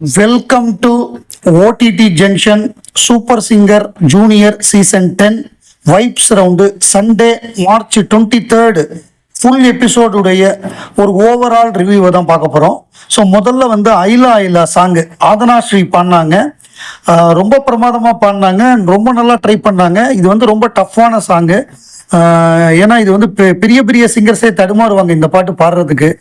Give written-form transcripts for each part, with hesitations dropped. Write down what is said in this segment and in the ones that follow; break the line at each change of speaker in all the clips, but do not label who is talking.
Welcome to OTT junction super singer junior season 10 vibes round Sunday March 23rd full எபிசோடுடைய ஒரு overall ரிவ்யூவை தான் பார்க்க போகிறோம். ஸோ முதல்ல வந்து ஐலா ஐலா சாங்கு ஆதனா ஸ்ரீ பாடினாங்க. ரொம்ப பிரமாதமாக பாடினாங்க, ரொம்ப நல்லா ட்ரை பண்ணாங்க. இது வந்து ரொம்ப டஃப்பான சாங்கு. ஏன்னா இது வந்து பெரிய பெரிய சிங்கர்ஸே தடுமாறுவாங்க இந்த பாட்டு பாடுறதுக்கு.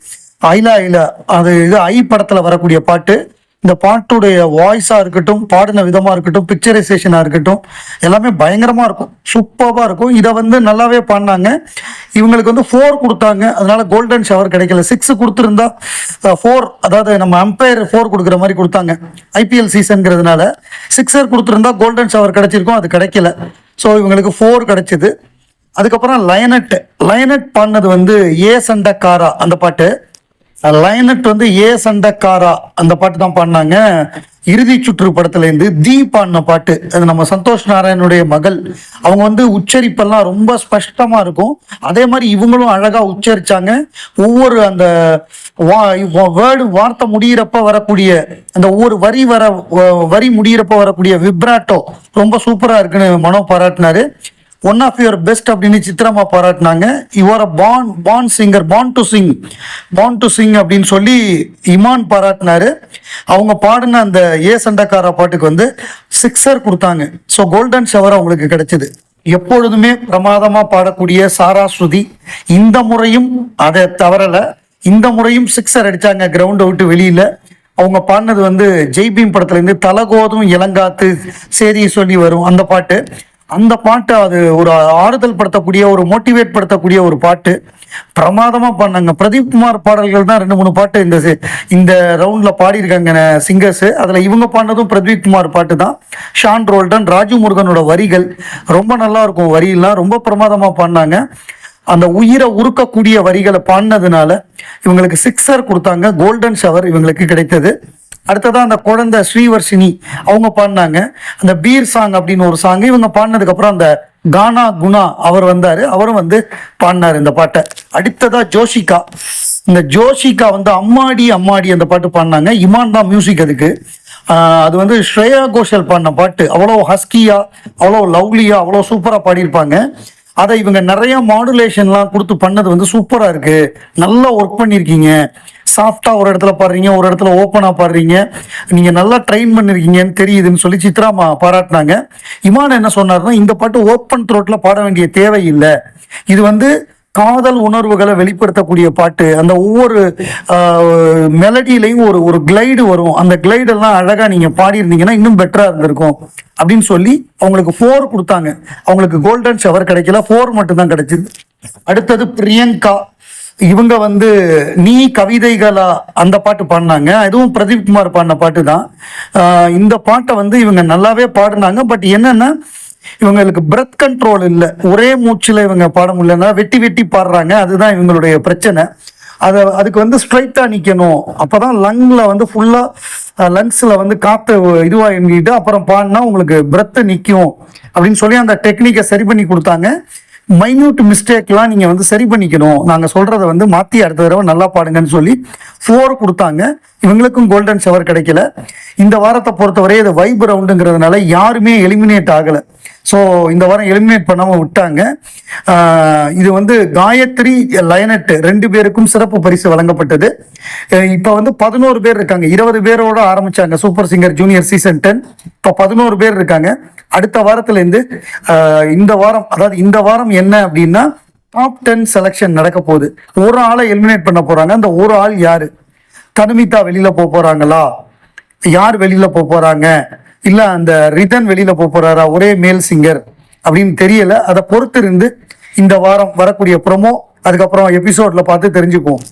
ஐலா ஐலா அது இது ஐ படத்தில் வரக்கூடிய பாட்டு. இந்த பாட்டுடைய வாய்ஸாக இருக்கட்டும், பாடின விதமாக இருக்கட்டும், பிக்சரைசேஷனாக இருக்கட்டும், எல்லாமே பயங்கரமாக இருக்கும், சூப்பராக இருக்கும். இதை வந்து நல்லாவே பாடினாங்க. இவங்களுக்கு வந்து 4 கொடுத்தாங்க, அதனால கோல்டன் ஷவர் கிடைக்கல. 6 கொடுத்துருந்தா 4, அதாவது நம்ம அம்பையர் 4 கொடுக்குற மாதிரி கொடுத்தாங்க. ஐபிஎல் சீசன்ங்கிறதுனால 6 கொடுத்துருந்தா கோல்டன் ஷவர் கிடைச்சிருக்கும், அது கிடைக்கல. ஸோ இவங்களுக்கு 4 கிடைச்சிது. அதுக்கப்புறம் லயனட் பாடினது வந்து ஏ சண்டக்காரா அந்த பாட்டு. லயனட் வந்து ஏ சண்டக்காரா அந்த பாட்டு தான் பாடினாங்க. இறுதி சுற்று படத்துலேருந்து தி பாடின பாட்டு. அது நம்ம சந்தோஷ் நாராயணுடைய மகள். அவங்க வந்து உச்சரிப்பெல்லாம் ரொம்ப ஸ்பஷ்டமா இருக்கும். அதே மாதிரி இவங்களும் அழகா உச்சரிச்சாங்க. ஒவ்வொரு அந்த வார்த்தை முடியிறப்ப வரக்கூடிய அந்த ஒவ்வொரு வரி முடியிறப்ப வரக்கூடிய விப்ராட்டோ ரொம்ப சூப்பரா இருக்குன்னு மனோ பாராட்டினாரு. ஒன் ஆஃப் யுவர் பெஸ்ட் அப்படின்னு சித்திரமா பாராட்டினாங்க. Your born singer, born to sing அப்படின்னு சொல்லி இமான் பாராட்டினாரு. அவங்க பாடின அந்த ஏ சண்டக்காரா பாட்டுக்கு வந்து 6 கொடுத்தாங்க. ஸோ கோல்டன் ஷவர் அவங்களுக்கு கிடைச்சது. எப்பொழுதுமே பிரமாதமா பாடக்கூடிய சாரா ஸ்ருதி இந்த முறையும் அதை தவறல. இந்த முறையும் 6 அடிச்சாங்க கிரவுண்டை விட்டு வெளியில. அவங்க பாடினது வந்து ஜெய்பீம் படத்துல இருந்து தலகோதும் இளங்காத்து சேதியை சொல்லி வரும் அந்த பாட்டு. அந்த பாட்டு அது ஒரு ஆறுதல் படுத்தக்கூடிய, ஒரு மோட்டிவேட் படுத்தக்கூடிய ஒரு பாட்டு. பிரமாதமா பாடினாங்க. பிரதீப் குமார் பாடல்கள் தான் 2-3 பாட்டு இந்த ரவுண்ட்ல பாடியிருக்காங்க சிங்கர்ஸ். அதுல இவங்க பாடினதும் பிரதீப் குமார் பாட்டு தான். ஷான் ரோல்டன், ராஜு முருகனோட வரிகள் ரொம்ப நல்லா இருக்கும். வரியெல்லாம் ரொம்ப பிரமாதமா பாடினாங்க. அந்த உயிரை உருக்கக்கூடிய வரிகளை பாடினதுனால இவங்களுக்கு 6 கொடுத்தாங்க. கோல்டன் ஷவர் இவங்களுக்கு கிடைத்தது. அடுத்ததான் அந்த குழந்தை ஸ்ரீவர்ஷினி அவங்க பாடினாங்க அந்த பீர் சாங் அப்படின்னு ஒரு சாங். இவங்க பாடினதுக்கு அப்புறம் அந்த கானா குணா அவர் வந்தாரு, அவரும் வந்து பாடினாரு இந்த பாட்டை. அடுத்ததா ஜோஷிகா. இந்த ஜோஷிகா வந்து அம்மாடி அம்மாடி அந்த பாட்டு பாடினாங்க. இமான் தான் மியூசிக் அதுக்கு. அது வந்து ஸ்ரேயா கோஷல் பாடின பாட்டு. அவ்வளோ ஹஸ்கியா, அவ்வளோ லவ்லியா, அவ்வளோ சூப்பரா பாடியிருப்பாங்க. அதை இவங்க நிறைய மாடுலேஷன்லாம் கொடுத்து பண்ணது வந்து சூப்பரா இருக்கு, நல்லா ஒர்க் பண்ணியிருக்கீங்க. சாஃப்டா ஒரு இடத்துல பாடுறீங்க, ஒரு இடத்துல ஓப்பனா பாடுறீங்க, நீங்க நல்லா ட்ரெயின் பண்ணிருக்கீங்கன்னு தெரியுதுன்னு சொல்லி சித்ராமா பாராட்டினாங்க. இமான் என்ன சொன்னார்னா, இந்த பாட்டு ஓப்பன் த்ரோட்ல பாட வேண்டிய தேவை இல்லை, இது வந்து காதல் உணர்வுகளை வெளிப்படுத்தக்கூடிய பாட்டு. அந்த ஒவ்வொரு மெலடியிலையும் ஒரு கிளைடு வரும். அந்த கிளைடெல்லாம் அழகா நீங்க பாடியிருந்தீங்கன்னா இன்னும் பெட்டரா இருந்திருக்கும் அப்படின்னு சொல்லி அவங்களுக்கு 4 கொடுத்தாங்க. அவங்களுக்கு கோல்டன் ஷவர் கிடைக்கல, 4 மட்டும் தான் கிடைச்சது. அடுத்தது பிரியங்கா. இவங்க வந்து நீ கவிதைகளா அந்த பாட்டு பாடினாங்க. இதுவும் பிரதீப் குமார் பாடின பாட்டு தான். இந்த பாட்டை வந்து இவங்க நல்லாவே பாடினாங்க. பட் என்னன்னா இவங்களுக்கு பிரெத் கண்ட்ரோல் இல்லை, ஒரே மூச்சில் இவங்க பாட முடியலன்னா வெட்டி வெட்டி பாடுறாங்க. அதுதான் இவங்களுடைய பிரச்சனை. அதுக்கு வந்து ஸ்ட்ரைட்டா நிற்கணும், அப்போதான் லங்ல வந்து ஃபுல்லா லங்ஸ்ல வந்து காற்று இதுவாக எண்ணிட்டு அப்புறம் பாடினா உங்களுக்கு பிரெத்து நிற்கும் அப்படின்னு சொல்லி அந்த டெக்னிக்கை சரி பண்ணி கொடுத்தாங்க. மைன்யூட் மிஸ்டேக்லாம் நீங்கள் வந்து சரி பண்ணிக்கணும், நாங்கள் சொல்கிறத வந்து மாற்றி அடுத்த தடவை நல்லா பாடுங்கன்னு சொல்லி 4 கொடுத்தாங்க. இவங்களுக்கும் கோல்டன் ஷவர் கிடைக்கல. இந்த வாரத்தை பொறுத்தவரை இது வைப் ரவுண்டுங்கிறதுனால யாருமே எலிமினேட் ஆகலை. ஸோ இந்த வாரம் எலிமினேட் பண்ணாமல் விட்டாங்க. இது வந்து காயத்ரி, லயனட் 2 பேருக்கும் சிறப்பு பரிசு வழங்கப்பட்டது. இப்போ வந்து 11 பேர் இருக்காங்க. 20 பேரோட ஆரம்பிச்சாங்க சூப்பர் சிங்கர் ஜூனியர் சீசன் 10. இப்போ 11 பேர் இருக்காங்க. அடுத்த வாரத்திலேருந்து இந்த வாரம் என்ன அப்படின்னா டாப் 10 செலெக்ஷன் நடக்க போகுது. ஒரு ஆளை எலிமினேட் பண்ண போறாங்க. அந்த ஒரு ஆள் யாரு? தனுமிதா வெளியில போறாங்களா, யார் வெளியில போறாங்க, இல்ல அந்த ரிதன் வெளியில போறாரா, ஒரே மேல் சிங்கர் அப்படின்னு தெரியல. அதை பொறுத்து இருந்து இந்த வாரம் வரக்கூடிய ப்ரோமோ அதுக்கப்புறம் எபிசோட்ல பார்த்து தெரிஞ்சுக்குவோம்.